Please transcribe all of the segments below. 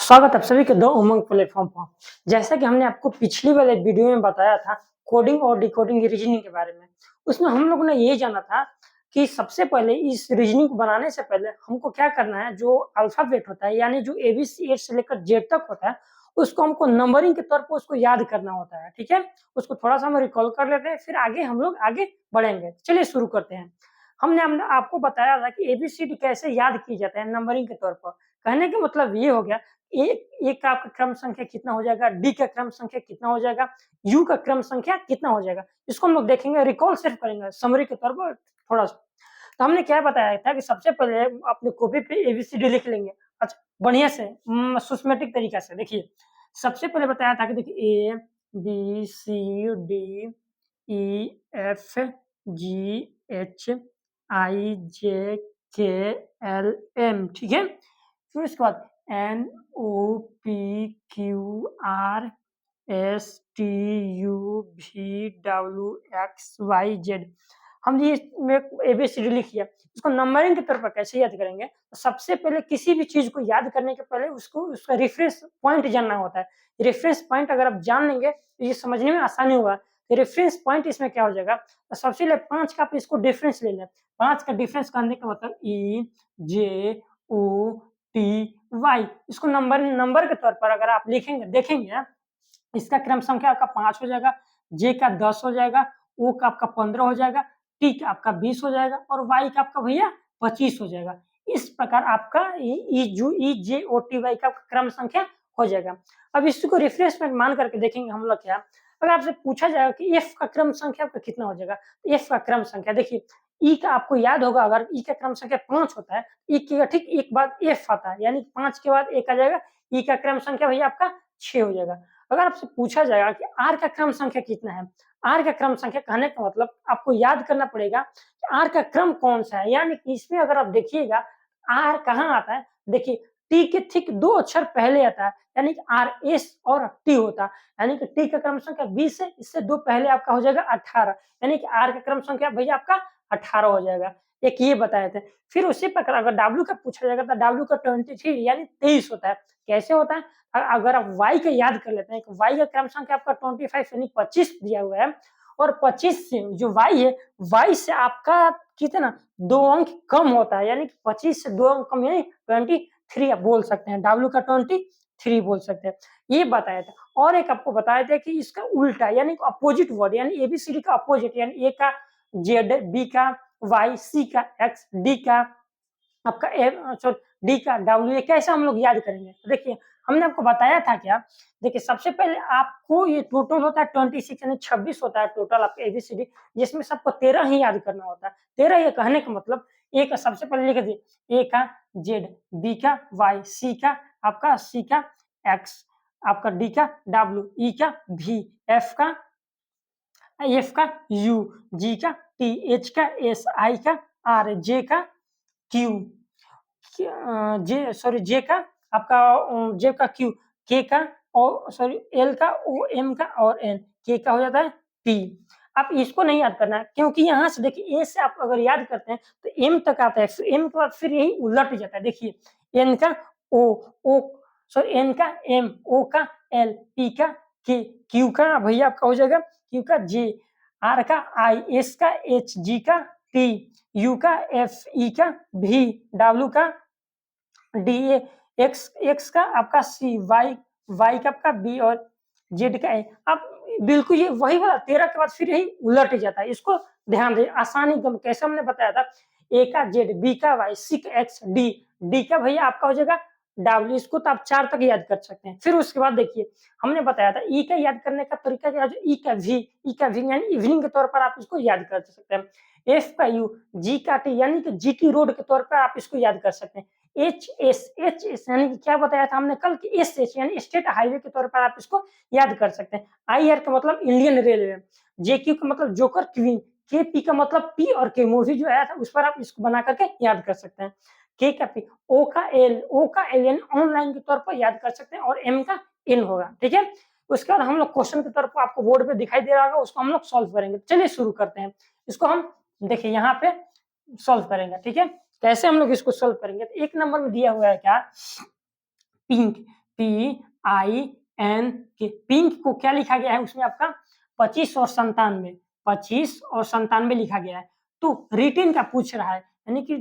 स्वागत है आप सभी के दो उमंग प्लेटफॉर्म पर। जैसा कि हमने आपको पिछली वाले वीडियो में बताया था कोडिंग और डिकोडिंग रीजनिंग के बारे में। उसमें हम लोगों ने ये जाना था कि सबसे पहले इस रीजनिंग को बनाने से पहले हमको क्या करना है, जो अल्फाबेट होता है यानी जो एबीसी से लेकर जेड तक होता है, उसको हमको नंबरिंग के तौर पर उसको याद करना होता है। ठीक है, उसको थोड़ा सा हम रिकॉल कर लेते हैं, फिर आगे हम लोग आगे बढ़ेंगे। चलिए शुरू करते हैं। हमने आपको बताया था कि एबीसीडी कैसे याद किए जाते हैं नंबरिंग के तौर पर। कहने का मतलब ये हो गया, एक का आपका क्रम संख्या कितना हो जाएगा, डी का क्रम संख्या कितना हो जाएगा, यू का क्रम संख्या कितना हो जाएगा। इसको हम लोग देखेंगे, रिकॉल सिर्फ करेंगे समरी के तौर पर थोड़ा सा। तो हमने क्या बताया था कि सबसे पहले अपने कॉपी पे एबीसीडी लिख लेंगे। अच्छा, बढ़िया से सिस्टमैटिक तरीका से देखिए। सबसे पहले बताया था कि देखिए A B C D E F G H I J K L M. ठीक है, फिर उसके बाद N O P Q R S T U V W X Y Z. हम ये एबीसीडी लिख लिया। इसको नंबरिंग के तौर पर कैसे याद करेंगे? तो सबसे पहले किसी भी चीज को याद करने के पहले उसको उसका रेफरेंस पॉइंट जानना होता है। रेफरेंस पॉइंट अगर आप जान लेंगे तो ये समझने में आसानी होगा। रेफरेंस पॉइंट इसमें क्या हो जाएगा, तो सबसे पहले 5 का आप इसको डिफरेंस ले लें। 5 का डिफरेंस करने का मतलब ई जे ओ टी वाई। इसको नंबर के तौर पर अगर आप लिखेंगे देखेंगे, इसका क्रम संख्या आपका 5 हो जाएगा, जे का 10 हो जाएगा, ओ का आपका 15 हो जाएगा, टी का आपका 20 हो जाएगा और वाई का आपका भैया 25 हो जाएगा। इस प्रकार आपका ई जे ओ टी वाई का क्रम संख्या हो जाएगा। अब इसको रिफ्रेशमेंट मान करके देखेंगे हम लोग क्या, अगर आपसे पूछा जाएगा कि एफ का क्रम संख्या आपका कितना हो जाएगा, तो एफ का क्रम संख्या देखिए, ई का आपको याद होगा, अगर ई का क्रम संख्या 5 होता है, ई के ठीक एक बाद एफ आता है, यानी 5 के बाद एक आ जाएगा, ई का क्रम संख्या भैया आपका 6 हो जाएगा। अगर आपसे पूछा जाएगा कि आर का क्रम संख्या कितना है, आर का क्रम संख्या कहने का मतलब आपको याद करना पड़ेगा कि आर का क्रम कौन सा है, यानी कि इसमें अगर आप देखिएगा आर कहाँ आता है, देखिए टी के ठीक 2 अक्षर पहले आता है, यानी कि आर एस और टी होता है, यानी कि टी का क्रम संख्या 20 है, इससे 2 पहले आपका हो जाएगा 18, यानी कि आर का क्रम संख्या भैया आपका 18 हो जाएगा। एक ये बताए थे। फिर उसी प्रकार अगर डब्ल्यू का पूछा जाएगा तो डब्ल्यू का 23 यानी 23 होता है। कैसे होता है, अगर आप y का याद कर लेते हैं, y का क्रम संख्या आपका 25 यानी 25 दिया हुआ है, और 25 से जो y है, y से आपका कितना 2 अंक कम होता है, यानी कि 25 से 2 अंक कम यानी 23 आप बोल सकते हैं, w का 23 बोल सकते हैं। ये बताया था। और एक आपको बताया था कि इसका उल्टा यानी अपोजिट वर्ड, यानी एबीसीडी का अपोजिट, यानी ए का जेड, बी का वाई, सी का एक्स, डी का आपका डी का डब्ल्यू, ये कैसे हम लोग याद करेंगे? तो देखिए हमने आपको बताया था क्या, देखिए सबसे पहले आपको ये टोटल होता है 26 यानी 26 होता है टोटल आपका एबीसीडी, जिसमें सबको 13 ही याद करना होता है। 13 ये कहने का मतलब ए का सबसे पहले लिख दिए, ए का जेड, बी का वाई, सी का आपका सी का एक्स, आपका डी का डब्ल्यू, ई का भी, एफ का यू, जी का टी, एच का एस, आई का आर, जे का क्यू, जे का आपका जे का क्यू, के का और सॉरी एल का ओ, एम का और एन, के का हो जाता है पी। आप इसको नहीं याद करना है, क्योंकि यहाँ से देखिए ए से आप अगर याद करते हैं तो एम तक आता है, फिर एम के बाद फिर यही उलट जाता है। देखिए एन का ओ सॉरी एन का एम, ओ का एल, पी का के, क्यू का भैया आपका हो जाएगा क्यू का जे, आर का आई, एस का एच, जी का टी, यू का एफ, ई का भी, डब्ल्यू का डी, एक्स एक्स का आपका सी, वाई वाई का आपका बी और जेड का ए। अब बिल्कुल ये वही वाला 13 के बाद फिर यही उलट जाता है। इसको ध्यान दें, आसानी एकदम कैसे हमने बताया था, ए का जेड, बी का वाई, सी का एक्स, डी, डी का भैया आपका हो जाएगा डब्ल्यू। इसको तो आप 4 तक याद कर सकते हैं। फिर उसके बाद देखिए हमने बताया था ई का याद करने का तरीका क्या है, ई का वी, ई का वी यानी इवनिंग के तौर पर आप इसको याद कर सकते हैं। एफ का यू, जी का टी यानी कि जीटी रोड के तौर पर आप इसको याद कर सकते हैं। एच एस यानी कि क्या बताया था हमने कल, कि एस एच यानी स्टेट हाईवे के तौर पर आप इसको याद कर सकते हैं। आई आर का मतलब इंडियन रेलवे, जे क्यू का मतलब जोकर क्वीन, के पी का मतलब पी और के, मूवी जो आया था उस पर आप इसको बना करके याद कर सकते हैं। के का पी, ओ का एल यानी ऑनलाइन के तौर पर याद कर सकते हैं, और एम का इन होगा। ठीक है, उसके बाद हम लोग क्वेश्चन के तौर पर आपको बोर्ड पे दिखाई दे रहा होगा, उसको हम लोग सॉल्व करेंगे। चलिए शुरू करते हैं। इसको हम देखिए यहाँ पे सॉल्व करेंगे। ठीक है, कैसे हम लोग इसको सॉल्व करेंगे, तो एक नंबर में दिया हुआ है क्या, पिंक, PINK, पिंक को क्या लिखा गया है उसमें आपका 25 और 97, 25 और 97 लिखा गया है। तो रिटेन का पूछ रहा है, यानी कि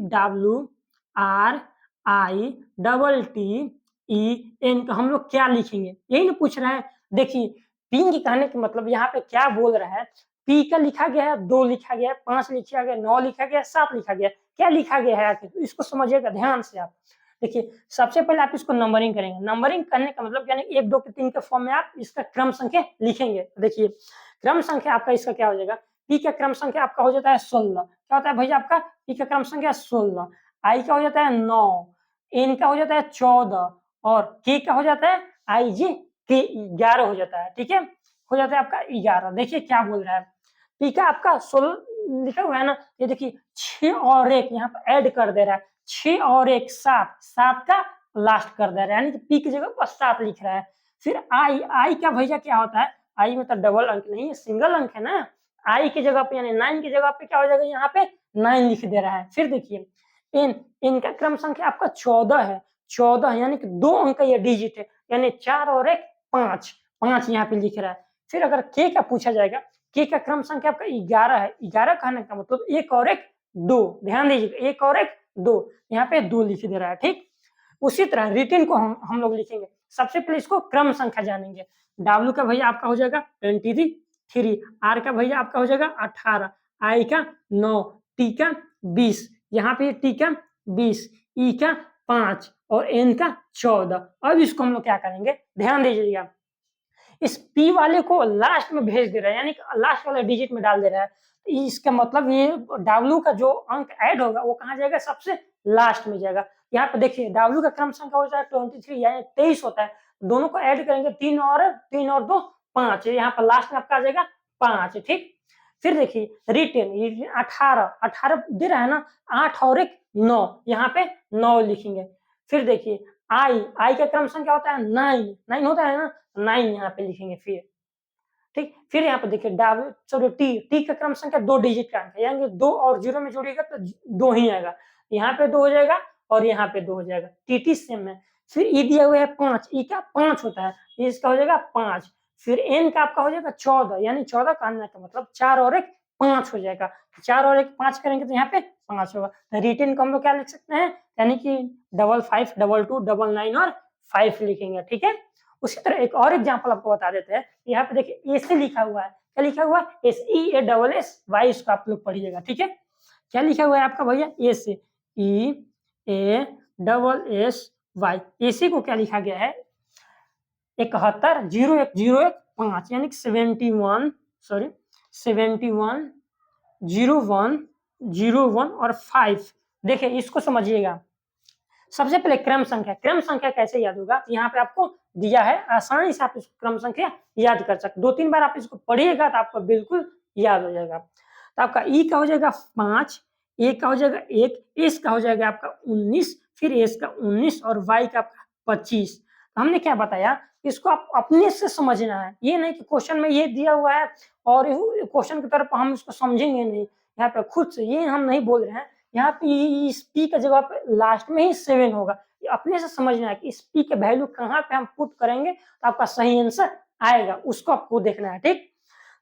WRITTEN का हम लोग क्या लिखेंगे, यही ना पूछ रहा है। देखिए पिंक कहने का मतलब यहाँ पे क्या बोल रहा है, पी का लिखा गया है, 2 लिखा गया है, 5 लिखा गया है, 9 लिखा गया है, 7 लिखा गया है, क्या लिखा गया है आखिर, तो इसको समझिएगा ध्यान से आप। देखिए सबसे पहले आप इसको नंबरिंग करेंगे, नंबरिंग करने का मतलब यानी 1 2 3 के फॉर्म में आप इसका क्रम संख्या लिखेंगे। देखिए क्रम संख्या आपका इसका क्या हो जाएगा, पी का क्रम संख्या आपका हो जाता है 16, क्या होता है भैया आपका पी का क्रम संख्या 16, आई का हो जाता है 9, एन का हो जाता है 14 और के का हो जाता है आई जे के 11 हो जाता है, ठीक है, हो जाता है आपका 11। देखिए क्या बोल रहा है, पी का आपका 16 लिखा हुआ है ना, ये देखिए 6 और 1 यहाँ पर ऐड कर दे रहा है, 6 और 1 7, 7 का लास्ट कर दे रहा है, यानी कि पी की जगह पर 7 लिख रहा है। फिर आई का भैया क्या होता है, आई में तो डबल अंक नहीं है, सिंगल अंक है ना, आई की जगह पे यानी 9 की जगह पे क्या हो जाएगा, यहाँ पे 9 लिख दे रहा है। फिर देखिए एन का क्रम संख्या आपका 14 है, 14 यानी कि 2 अंक का ये डिजिट है, यानी 4 और 1 5, 5 यहाँ पे लिख रहा है। फिर अगर के का पूछा जाएगा, के का क्रम संख्या आपका 11 है, 11 कहने का मतलब 1 और 1 2, ध्यान दीजिएगा 1 और 1 2, यहाँ पे 2 लिख दे रहा है, ठीक। उसी तरह रिटेन को हम लोग लिखेंगे, सबसे पहले इसको क्रम संख्या जानेंगे। डब्ल्यू का भैया आपका हो जाएगा 23, आर का भैया आपका हो जाएगा 18, आई का 9, टी का 20, यहाँ पे टी का 20, ई का 5 और एन का 14। अब इसको हम लोग क्या करेंगे, ध्यान दीजिएगा, इस पी वाले को लास्ट में भेज दे रहा है, यानी लास्ट वाले डिजिट में डाल दे रहा है। इसका मतलब ये डब्ल्यू का जो अंक ऐड होगा वो कहाँ जाएगा, सबसे लास्ट में जाएगा। यहाँ पे देखिए डब्ल्यू का क्रम संख्या होता है 23 यानी 23 होता है, दोनों को ऐड करेंगे 3 और 2 5, यहाँ पर लास्ट में आपका आ जाएगा 5, ठीक। फिर देखिए रिटेन 18 दे रहा है ना, 8 और 1 9, यहाँ पे 9 लिखेंगे। फिर देखिए आई का क्रम संख्या होता है 9 होता है ना, 9 यहाँ पे लिखेंगे। फिर ठीक, फिर यहाँ पे देखिए सॉरी टी का क्रम संख्या 2 डिजिट का अंक है, यानी 2 और 0 में जोड़िएगा तो 2 ही आएगा, यहाँ पे 2 हो जाएगा और यहाँ पे 2 हो जाएगा, टी सेम है। फिर ई दिया हुआ है 5, ई का 5 होता है, इसका हो जाएगा 5। फिर एन का आपका हो जाएगा 14, यानी 14 का आने का मतलब 4 और 1 5 हो जाएगा, 4 और 1 5 करेंगे तो यहाँ पे 5 होगा। रिटेन को हम लोग क्या लिख सकते हैं, यानी कि 55 22 99 और 5 लिखेंगे, ठीक है। उसी तरह एक और एग्जांपल आपको बता देते हैं, यहाँ पे देखिए एस लिखा हुआ है, क्या लिखा हुआ है, SEASS इसको आप लोग पढ़िएगा, ठीक है। क्या लिखा हुआ है आपका भैया, SEASSY, एसी को क्या लिखा गया है 71 01 01 5, यानी 71 01 01 और 5। देखिए इसको समझिएगा, सबसे पहले क्रम संख्या कैसे याद होगा, यहाँ पे आपको दिया है, आसानी से आप इसको क्रम संख्या याद कर सकते, 2-3 बार आप इसको पढ़िएगा तो आपको बिल्कुल याद हो जाएगा। तो आपका ई का हो जाएगा 5, ए का हो जाएगा 1, एस का हो जाएगा आपका 19, फिर एस का 19 और वाई का आपका 25। तो हमने क्या बताया, इसको आप अपने से समझना है, ये नहीं कि क्वेश्चन में ये दिया हुआ है और क्वेश्चन की तरफ हम इसको समझेंगे नहीं, यहाँ पे खुद से, ये हम नहीं बोल रहे हैं, यहाँ पे इस पी का जगह पे लास्ट में ही 7 होगा, ये अपने से समझना है कि इस पी के वैल्यू कहाँ पे हम पुट करेंगे तो आपका सही आंसर आएगा, उसको आपको देखना है, ठीक।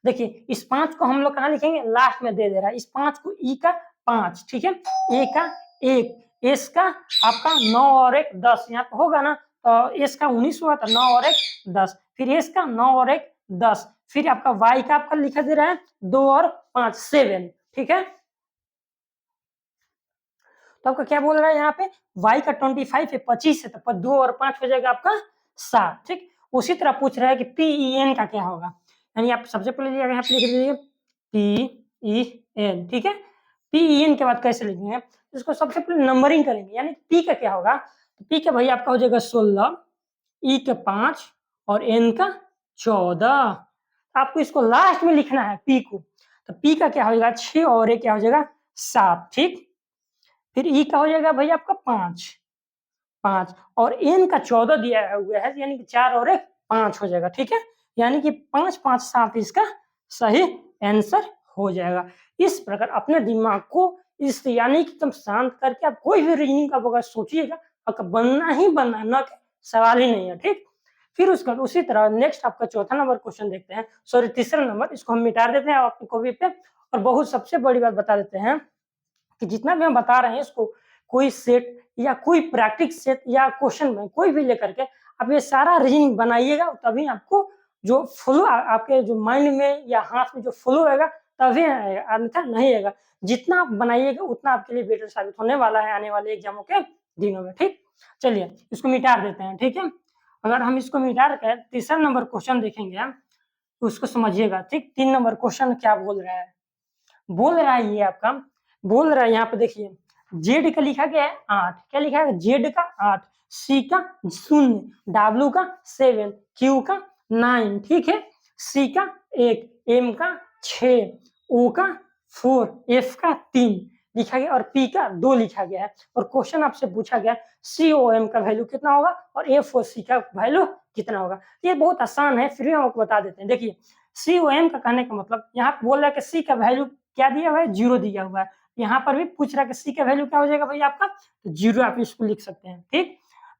देखिए इस 5 को हम लोग कहाँ लिखेंगे, लास्ट में दे रहा है, इस 5 को ई का 5, ठीक है, ए का 1, एस का आपका 9 और 1 10, यहाँ पे होगा ना, तो एस का 19 हुआ तो 9 और 1 10, फिर एस का 9 और 1 10, फिर आपका वाई का आपका लिखा दे रहा है 2 और 5 7, ठीक है। तो आपका क्या बोल रहा है यहाँ पे, y का 25 है 25 है तो 2 और 5 हो जाएगा आपका 7, ठीक। उसी तरह पूछ रहा है कि PEN का क्या होगा, यानी आप सबसे पहले यहाँ पे लिख दीजिए PEN, ठीक है। PEN के बाद कैसे लिखेंगे, इसको सबसे पहले नंबरिंग करेंगे, यानी P का क्या होगा, P का भाई आपका हो जाएगा 16, E का 5 और N का 14। आपको इसको लास्ट में लिखना है P को, तो P का क्या हो जाएगा 6 और A क्या हो जाएगा 7, ठीक। फिर ई का हो जाएगा भाई आपका 5 और एन का 14 दिया हुआ है, यानी कि 4 और 1 5 हो जाएगा, ठीक है, यानी कि 5 5 7 इसका सही आंसर हो जाएगा। इस प्रकार अपने दिमाग को इस यानी कि एकदम शांत करके आप कोई भी रीजनिंग का अगर सोचिएगा आपका बनना ही बनना, न सवाल ही नहीं है, ठीक। फिर उसका उसी तरह नेक्स्ट आपका चौथा नंबर क्वेश्चन देखते हैं, सॉरी तीसरा नंबर, इसको हम मिटा देते हैं अपनी कॉपी पे। और बहुत सबसे बड़ी बात बता देते हैं कि जितना भी हम बता रहे हैं इसको कोई सेट या कोई प्रैक्टिस सेट या क्वेश्चन में कोई भी लेकर के आप ये सारा रीजनिंग बनाइएगा, तभी आपको जो फ्लो आपके जो माइंड में या हाथ में जो फ्लो आएगा तभी आएगा, अन्यथा नहीं आएगा। जितना आप बनाइएगा उतना आपके लिए बेटर साबित होने वाला है आने वाले एग्जामों के दिनों में, ठीक। चलिए इसको मिटा देते हैं, ठीक है। अगर हम इसको मिटा कर तीसरा नंबर क्वेश्चन देखेंगे हम, तो उसको समझिएगा, ठीक। 3 नंबर क्वेश्चन क्या बोल रहा है, बोल रहा है ये आपका, बोल रहा है यहाँ पे देखिए, जेड का लिखा गया है 8, क्या लिखा है, जेड का 8, सी का 0, डब्ल्यू का 7, क्यू का 9, ठीक है, सी का 1, एम का 6, ओ का 4, एफ का 3 लिखा गया और पी का 2 लिखा गया है। और क्वेश्चन आपसे पूछा गया सी ओ एम का वैल्यू कितना होगा और एफ ओ सी का वैल्यू कितना होगा। ये बहुत आसान है, फिर भी हम आपको बता देते हैं। देखिए सी ओ एम का कहने का मतलब यहाँ पे बोल रहा है कि सी का वैल्यू क्या दिया हुआ है, 0 दिया हुआ है। यहाँ पर भी पूछ रहा है कि सी का वैल्यू क्या हो जाएगा भाई आपका, तो 0 आप इसको लिख सकते हैं, ठीक।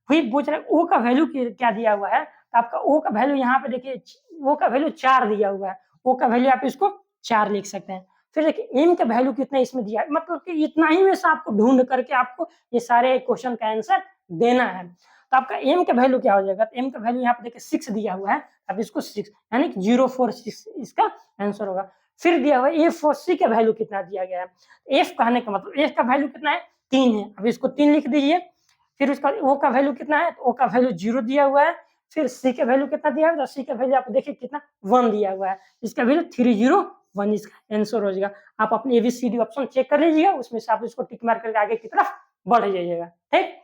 फिर पूछ रहा है ओ का वैल्यू क्या दिया हुआ है, तो आपका ओ का वैल्यू यहाँ पे देखिए, ओ का वैल्यू 4 दिया हुआ है, ओ का वैल्यू आप इसको 4 लिख सकते हैं। फिर देखिए एम का वैल्यू कितना इसमें दिया है, मतलब कि इतना ही में से आपको ढूंढ करके आपको ये सारे क्वेश्चन का आंसर देना है। तो आपका एम का वैल्यू क्या हो जाएगा, तो एम का वैल्यू यहाँ पे देखिए 6 दिया हुआ है, अब इसको 6 यानी कि 046 इसका आंसर होगा। फिर दिया हुआ है एफ और सी का वैल्यू कितना दिया गया है, एफ कहने का मतलब एफ का वैल्यू कितना है, 3 है, अब इसको 3 लिख दीजिए। फिर उसका ओ का वैल्यू कितना है, तो ओ का वैल्यू 0 दिया हुआ है। फिर सी का वैल्यू कितना दिया है, तो सी का वैल्यू आप देखिए कितना 1 दिया हुआ है, इसका वैल्यू 301 इसका आंसर हो जाएगा। आप अपने एबीसीडी ऑप्शन चेक कर लीजिएगा, उसमें से आप इसको टिक मार करके आगे की तरफ बढ़ जाइएगा, ठीक।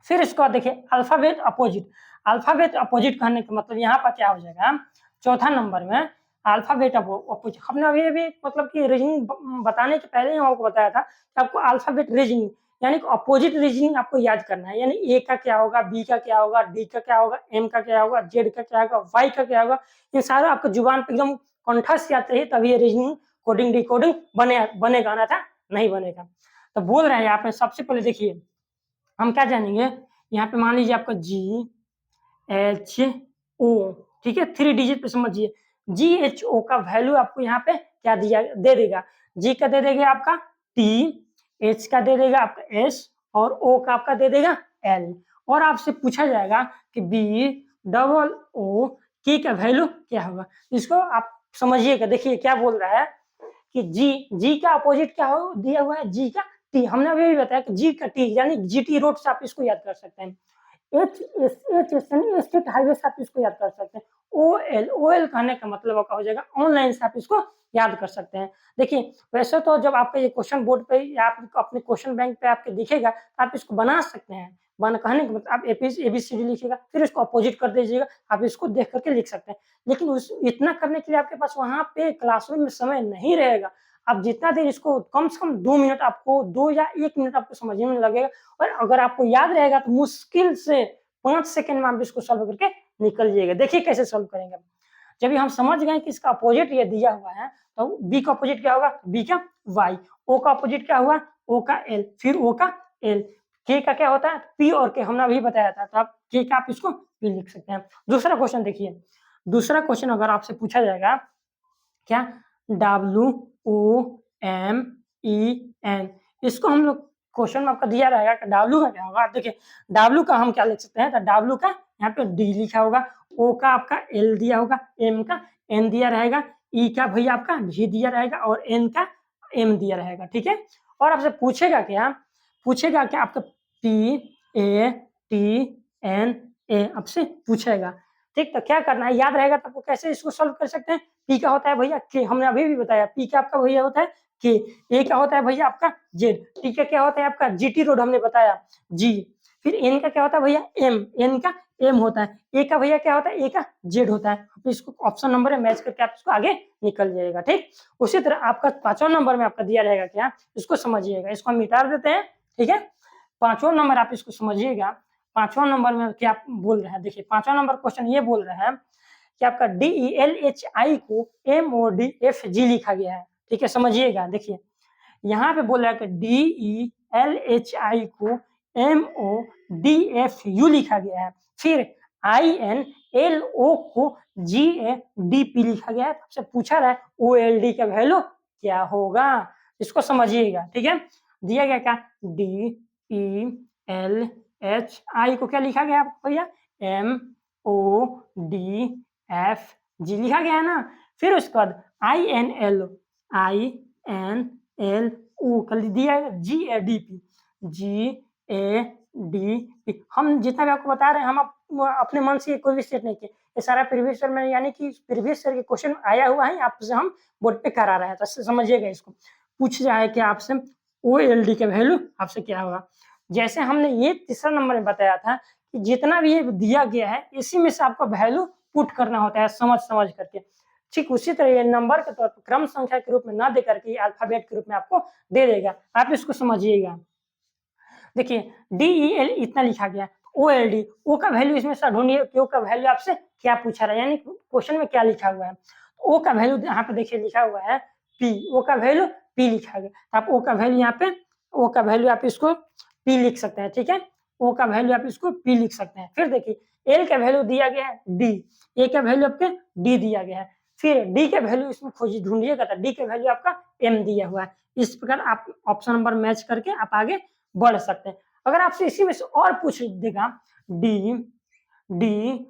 फिर इसके बाद देखिए अल्फाबेट अपोजिट, अल्फाबेट अपोजिट कहने का मतलब यहाँ पर क्या हो जाएगा, चौथा नंबर में अल्फाबेट अपोजिट। हमने अभी मतलब कि रीजनिंग बताने के पहले ही आपको बताया था कि आपको अल्फाबेट रीजनिंग यानी कि अपोजिट रीजनिंग आपको याद करना है, यानी ए का क्या होगा, बी का क्या होगा, डी का क्या होगा, एम का क्या होगा, जेड का क्या होगा, वाई का क्या होगा, इन सारा आपको जुबान पे एकदम कंठस्थ याद चाहिए, तभी ये रीजनिंग कोडिंग डिकोडिंग बनेगा, ना था नहीं बनेगा। तो बोल रहे हैं यहाँ पे सबसे पहले देखिए हम क्या जानेंगे, यहाँ पे मान लीजिए आपका जी एच ओ, ठीक है, 3 डिजिट पे समझिए, जी एच ओ का वैल्यू आपको यहाँ पे क्या दिया दे देगा, जी का दे देगा आपका टी, एच का दे देगा आपका एस और ओ का आपका दे देगा एल। और आपसे पूछा जाएगा कि बी डबल ओ के का वैल्यू क्या होगा, इसको आप समझिएगा। देखिए क्या बोल रहा है कि जी का अपोजिट क्या हो दिया हुआ है, जी का टी, हमने अभी भी बताया कि जी का टी यानी जीटी रोड से आप इसको याद कर सकते हैं। स्टेट हाईवे से आप इसको याद कर सकते हैं। ओ एल कहने का मतलब आपका हो जाएगा ऑनलाइन से आप इसको याद कर सकते हैं। देखिए वैसे तो जब आपका ये क्वेश्चन बोर्ड पे या आप अपने क्वेश्चन बैंक पे आपके दिखेगा तो आप इसको बना सकते हैं, बना कहने का मतलब आप एबीसीडी लिखिएगा फिर इसको अपोजिट कर दीजिएगा, आप इसको देख करके लिख सकते हैं। लेकिन उस इतना करने के लिए आपके पास वहाँ पे क्लासरूम में समय नहीं रहेगा। आप जितना देर इसको कम से कम 2 मिनट आपको 2 या 1 मिनट आपको समझने में लगेगा, और अगर आपको याद रहेगा तो मुश्किल से 5 सेकंड में आप इसको सॉल्व करके निकल जाइएगा। देखिए कैसे सॉल्व करेंगे। जब ये हम समझ गए कि इसका अपोजिट ये दिया हुआ है, तो बी का अपोजिट क्या होगा, बी का वाई, ओ का अपोजिट क्या हुआ, ओ का एल, फिर ओ का एल, के का क्या होता है पी और के, हमने अभी बताया था, तो आप के का आप इसको पी लिख सकते हैं। दूसरा क्वेश्चन देखिए, दूसरा क्वेश्चन अगर आपसे पूछा जाएगा क्या, W O M E N, इसको हम लोग क्वेश्चन में आपका दिया रहेगा कि डब्ल्यू का क्या होगा। देखिए डब्ल्यू का हम क्या लिख सकते हैं, तो डब्ल्यू का यहाँ पे डी लिखा होगा, ओ का आपका एल दिया होगा, एम का एन दिया रहेगा, ई का भैया आपका भी दिया रहेगा और एन का एम दिया रहेगा, ठीक है। और आपसे पूछेगा क्या, पूछेगा क्या आपका P A T N A आपसे पूछेगा, ठीक। तो क्या करना है, याद रहेगा तो आपको कैसे इसको सॉल्व कर सकते हैं। पी का होता है भैया के, हमने अभी भी बताया, पी का आपका भैया होता है के, ए का होता है भैया आपका जेड, टी का क्या होता है आपका जीटी रोड हमने बताया जी, फिर एन का क्या होता है भैया एम, एन का एम होता है, ए का भैया क्या होता है, ए का जेड होता है। तो इसको ऑप्शन नंबर में मैच करके आप इसको आगे निकल जाएगा, ठीक। उसी तरह आपका 5वां नंबर में आपका दिया रहेगा क्या, इसको समझिएगा, इसको हम मिटा देते हैं, ठीक है। 5वां नंबर आप इसको समझिएगा, 5वां नंबर में क्या बोल रहे हैं, देखिए 5वां नंबर क्वेश्चन ये बोल रहे हैं कि आपका DELHI को MODFG लिखा गया है, ठीक है, समझिएगा। देखिए यहाँ पे बोल रहा है कि DELHI को MODFU लिखा गया है, फिर INLO को GADP लिखा गया है। आपसे पूछा रहा है OLD का वैल्यू क्या होगा, इसको समझिएगा, ठीक है। दिया गया क्या, DELHI को क्या लिखा गया आपको भैया, MODFG लिखा गया है ना। फिर उसके बाद INLO कर दिया GADP हम जितना भी आपको बता रहे हैं, हम अपने मन से कोई भी सेट नहीं किए, ये सारा प्रीवियस ईयर में, यानी कि प्रीवियस ईयर के क्वेश्चन आया हुआ है, आपसे हम बोर्ड पे करा रहे हैं, तो समझिएगा इसको। पूछ रहा है कि आपसे OLD का वैल्यू आपसे क्या होगा। जैसे हमने ये तीसरा नंबर में बताया था कि जितना भी ये दिया गया है, इसी में से आपको वैल्यू पुट करना होता है समझ करके। ठीक उसी तरह ये नंबर के तौर पर क्रम संख्या के रूप में ना दे करके अल्फाबेट के रूप में आपको दे देगा, आप इसको समझिएगा। देखिए DEL इतना लिखा गया, OLD O का वैल्यू इसमें से ढूंढिए, O का वैल्यू आपसे क्या पूछा रहा है, यानी क्वेश्चन में क्या लिखा हुआ है। O का वैल्यू यहाँ पे देखिए लिखा हुआ है P, O का वैल्यू P लिखा गया, तो आप O का वैल्यू यहाँ पे, O का वैल्यू आप इसको P लिख सकते हैं, ठीक है। O का वैल्यू आप इसको P लिख सकते हैं। फिर देखिए L का वैल्यू दिया गया है D, A का वैल्यू आपके D दिया गया है, फिर D का वैल्यू इसमें खोजिए ढूंढिएगा, तो D का वैल्यू आपका M दिया हुआ है। इस प्रकार आप ऑप्शन नंबर मैच करके आप आगे बढ़ सकते हैं। अगर आपसे इसी में से और पूछ देगा DOIL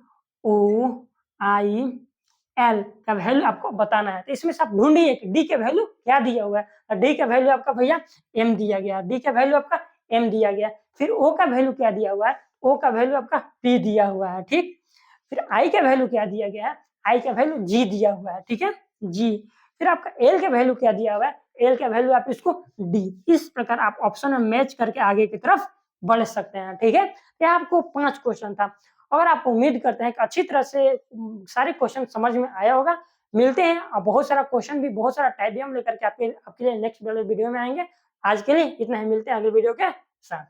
का वैल्यू आपको बताना है, तो इसमें से आप ढूंढिए कि D का वैल्यू क्या दिया हुआ है। D का वैल्यू आपका भैया M दिया गया, D का वैल्यू आपका M दिया गया। फिर O का वैल्यू क्या दिया हुआ है, O का वैल्यू आपका P दिया हुआ है, ठीक। फिर I का वैल्यू क्या दिया गया है, I का वैल्यू G दिया हुआ है, ठीक है, G। फिर आपका L का वैल्यू क्या दिया हुआ है, L का वैल्यू आप इसको D। इस प्रकार आप ऑप्शन में मैच करके आगे की तरफ बढ़ सकते हैं, ठीक है। यह आपको 5 क्वेश्चन था। अगर आप उम्मीद करते हैं कि अच्छी तरह से सारे क्वेश्चन समझ में आया होगा, मिलते हैं और बहुत सारा क्वेश्चन भी, बहुत सारा टाइप भी हम लेकर के आपके लिए नेक्स्ट वीडियो में आएंगे। आज के लिए इतना ही, मिलते हैं अगले वीडियो के साथ।